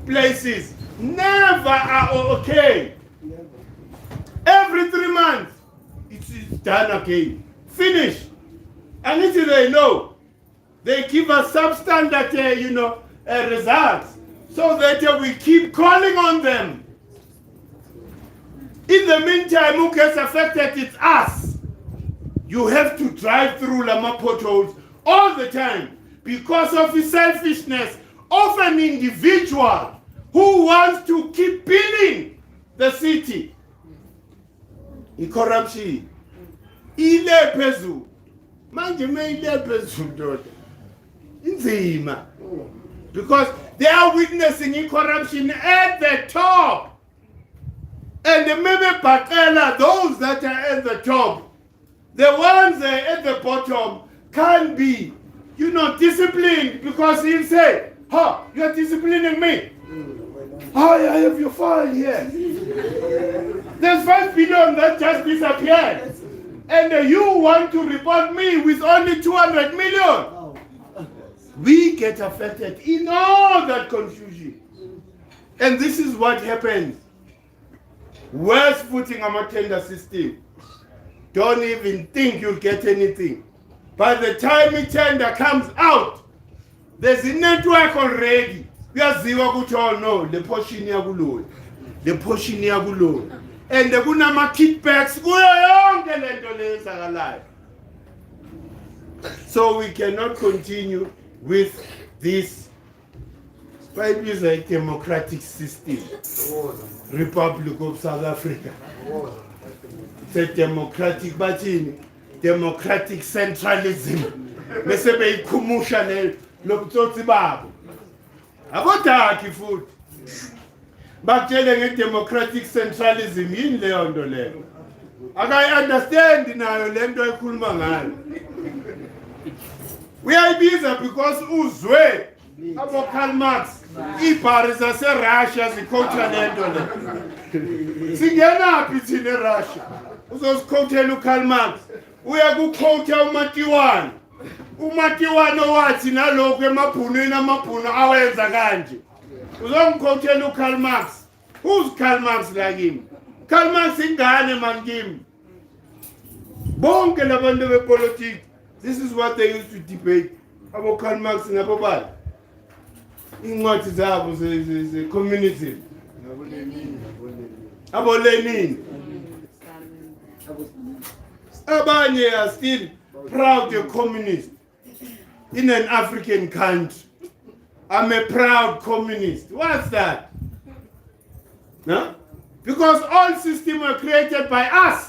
places never are okay. Every 3 months it is done again. Finish. And until they know, they give us substandard results so that we keep calling on them. In the meantime, who gets affected? It's us. You have to drive through Lama potholes all the time because of the selfishness of an individual who wants to keep building the city. Corruption. Ile phezulu. Manje ile phezulu ndoda. Inzima. Because they are witnessing corruption at the top. And maybe Bakela, those that are at the top, the ones at the bottom can't be, disciplined because he'll say, you're disciplining me. I have your file here. There's 5 billion that just disappeared. And you want to report me with only 200 million. We get affected in all that confusion. And this is what happens. Worst footing on a tender system. Don't even think you'll get anything. By the time a tender comes out, there's a network already. We are zero all know the portion yagulo. The portion yagulo. And the gunama kickbacks alive. So we cannot continue with this. It is a democratic system. Republic of South Africa. It's a democratic batini. Democratic centralism. Mesebe ikumusha lobutoti babo. Abotaki futhi. Bakutshele nge-democratic centralism yini leyo nto leyo. Akayi-understand nayo le nto ekhuluma ngayo. Uyayibiza because uzwe abo-Karl Marx iibhari zaserussia zikhowutha le nto le. Singenaphi thina eRussia? Uzosikhothela uKarl Marx. Uya kukhowutha uMatiwane. uMatiwane wathi nalokho emabhunwini amabhunu awenza kanje. Uzongikhothela uKarl Marx. Who's Karl Marx la kimi? Karl Marx ingane man kimi. Bonke labantu bepolitiki. This is what they used to debate. Abo Karl Marx nabo bani? Incwadi zabo ze communism. Abo Lenin. Abanye are still proud communist in an African country. I'm a proud communist. What's that? No? Because all systems were created by us.